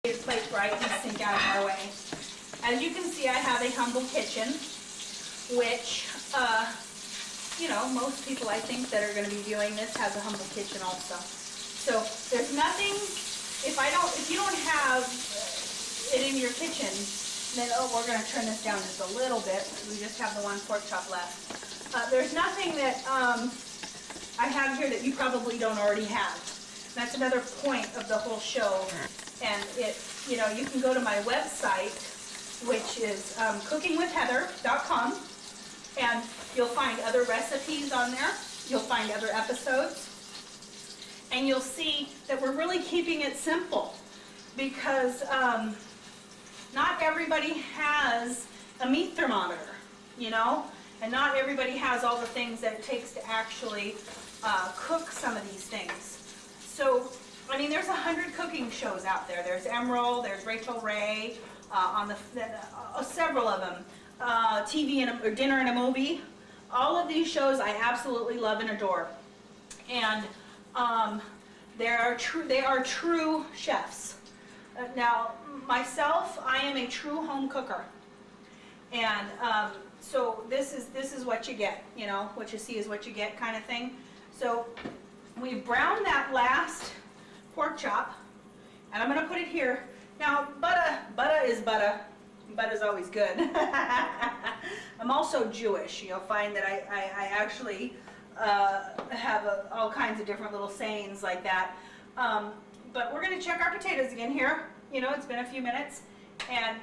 Place right and sink out of our way. As you can see, I have a humble kitchen, which, you know, most people I think that are going to be viewing this has a humble kitchen also. So there's nothing, if you don't have it in your kitchen, then, oh, we're going to turn this down just a little bit. We just have the one pork chop left. There's nothing that I have here that you probably don't already have. That's another point of the whole show. And it, you know, you can go to my website, which is cookingwithheather.com, and you'll find other recipes on there. You'll find other episodes, and you'll see that we're really keeping it simple because not everybody has a meat thermometer, you know, and not everybody has all the things that it takes to actually cook some of these things. So, I mean, there's 100 cooking shows out there. There's Emerald, there's Rachel Ray, on the several of them. TV or Dinner and a Movie. All of these shows I absolutely love and adore. And they are true chefs. Now, myself, I am a true home cooker. And so this is what you get, you know, what you see is what you get kind of thing. So we browned that last pork chop, and I'm going to put it here. Now, butter is butter. Butter is always good. I'm also Jewish. You'll find that I actually have all kinds of different little sayings like that. But we're going to check our potatoes again here. You know, it's been a few minutes, and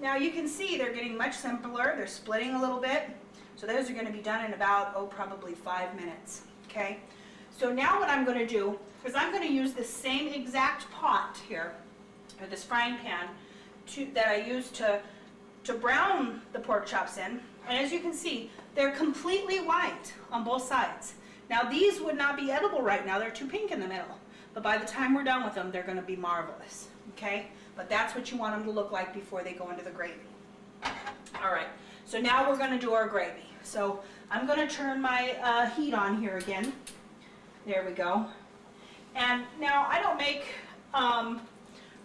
now you can see they're getting much simpler. They're splitting a little bit. So those are going to be done in about, oh, probably 5 minutes. Okay. So now what I'm going to do is I'm going to use the same exact pot here, or this frying pan, that I used to brown the pork chops in. And as you can see, they're completely white on both sides. Now these would not be edible right now. They're too pink in the middle. But by the time we're done with them, they're going to be marvelous. Okay? But that's what you want them to look like before they go into the gravy. All right. So now we're going to do our gravy. So I'm going to turn my heat on here again. There we go. And now I don't make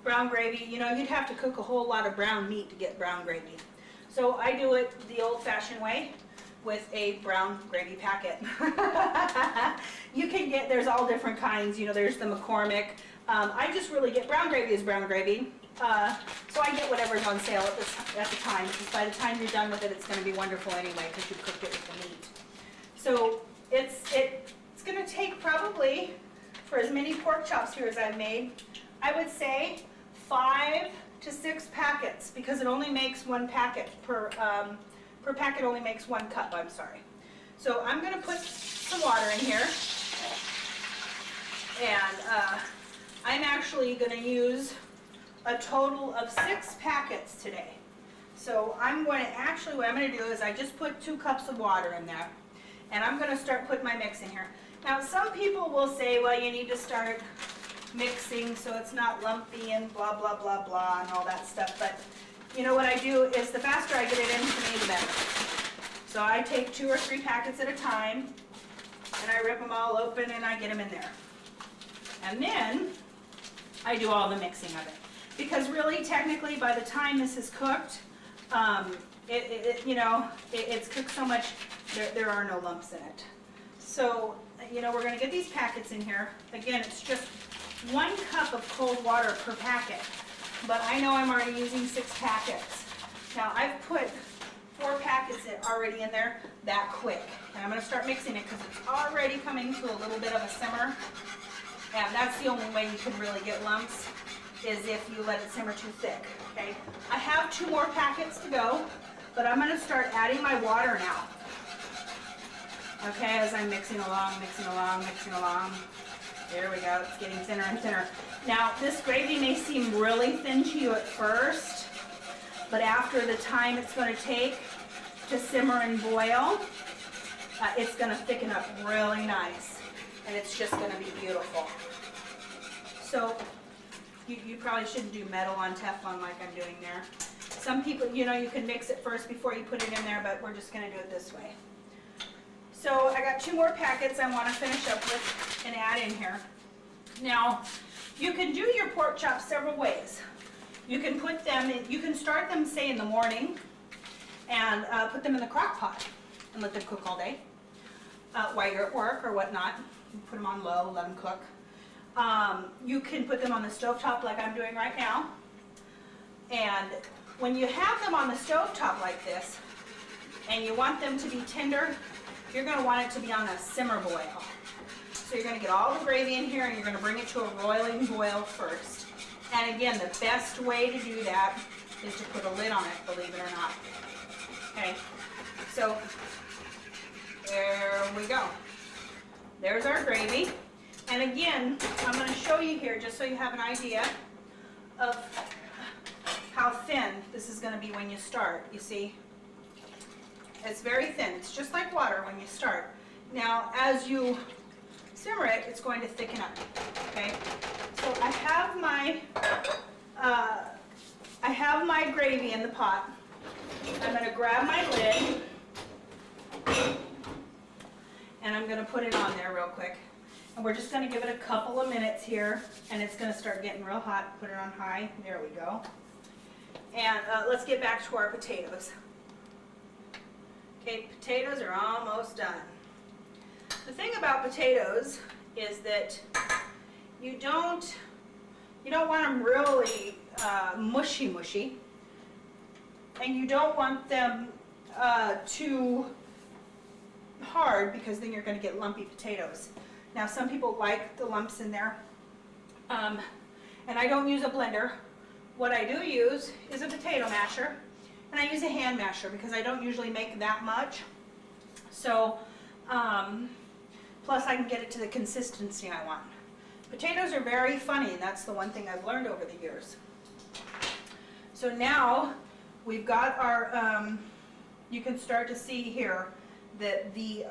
brown gravy. You know, you'd have to cook a whole lot of brown meat to get brown gravy. So I do it the old-fashioned way with a brown gravy packet. You can get, there's all different kinds. You know, there's the McCormick. I just really get brown gravy as brown gravy. So I get whatever's on sale at the time, because by the time you're done with it, it's going to be wonderful anyway, because you've cooked it with the meat. So it's going to take probably, for as many pork chops here as I've made, I would say 5 to 6 packets, because it only makes one packet per packet only makes 1 cup, I'm sorry. So I'm going to put some water in here, and I'm actually going to use a total of 6 packets today. So I'm going to actually, what I'm going to do is I just put 2 cups of water in there, and I'm going to start putting my mix in here. Now some people will say, well, you need to start mixing so it's not lumpy and blah, blah, blah, blah, and all that stuff. But you know what I do is the faster I get it in to me, the better. So I take 2 or 3 packets at a time, and I rip them all open and I get them in there. And then I do all the mixing of it. Because really, technically, by the time this is cooked, you know, it's cooked so much, there are no lumps in it. So, you know, we're going to get these packets in here. Again, it's just 1 cup of cold water per packet. But I know I'm already using 6 packets. Now, I've put 4 packets already in there that quick. And I'm going to start mixing it because it's already coming to a little bit of a simmer. And that's the only way you can really get lumps, is if you let it simmer too thick. Okay? I have 2 more packets to go, but I'm going to start adding my water now. Okay, as I'm mixing along, mixing along, mixing along. There we go, it's getting thinner and thinner. Now, this gravy may seem really thin to you at first, but after the time it's going to take to simmer and boil, it's going to thicken up really nice, and it's just going to be beautiful. So, you probably shouldn't do metal on Teflon like I'm doing there. Some people, you know, you can mix it first before you put it in there, but we're just going to do it this way. So I got 2 more packets I want to finish up with and add in here. Now, you can do your pork chops several ways. You can put them in, you can start them, say, in the morning and put them in the crock pot and let them cook all day while you're at work or whatnot. You put them on low, let them cook. You can put them on the stovetop like I'm doing right now. And when you have them on the stovetop like this, and you want them to be tender, you're going to want it to be on a simmer boil. So you're going to get all the gravy in here and you're going to bring it to a roiling boil first. And again, the best way to do that is to put a lid on it, believe it or not. Okay, so there we go. There's our gravy. And again, I'm going to show you here just so you have an idea of how thin this is going to be when you start. You see, it's very thin. It's just like water when you start. Now, as you simmer it, it's going to thicken up. Okay, so I have my gravy in the pot. I'm going to grab my lid and I'm going to put it on there real quick. And we're just going to give it a couple of minutes here, and it's going to start getting real hot. Put it on high. There we go. And let's get back to our potatoes. Okay, potatoes are almost done. The thing about potatoes is that you don't want them really mushy, and you don't want them too hard because then you're going to get lumpy potatoes. Now, some people like the lumps in there, and I don't use a blender. What I do use is a potato masher, and I use a hand masher because I don't usually make that much. So, plus I can get it to the consistency I want. Potatoes are very funny, and that's the one thing I've learned over the years. So now we've got our, you can start to see here that the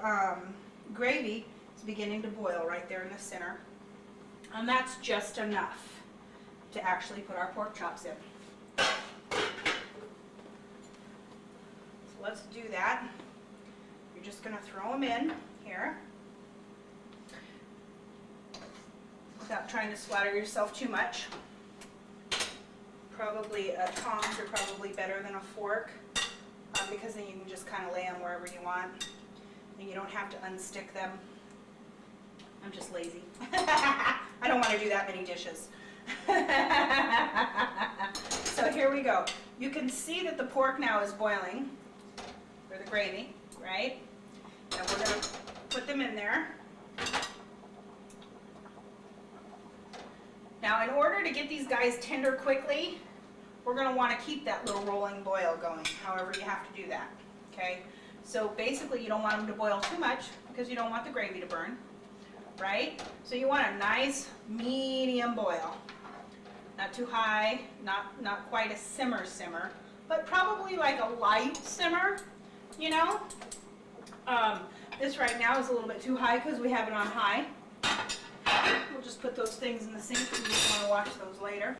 gravy is beginning to boil right there in the center. And that's just enough to actually put our pork chops in. So let's do that. You're just going to throw them in here without trying to splatter yourself too much. Probably tongs are probably better than a fork because then you can just kind of lay them wherever you want and you don't have to unstick them. I'm just lazy. I don't want to do that many dishes. So here we go. You can see that the pork now is boiling, or the gravy, right? And we're going to put them in there. Now, in order to get these guys tender quickly, we're going to want to keep that little rolling boil going, however you have to do that, okay? So basically, you don't want them to boil too much because you don't want the gravy to burn, right? So you want a nice medium boil. Not too high, not quite a simmer, but probably like a light simmer, you know? This right now is a little bit too high because we have it on high. We'll just put those things in the sink if you just want to wash those later.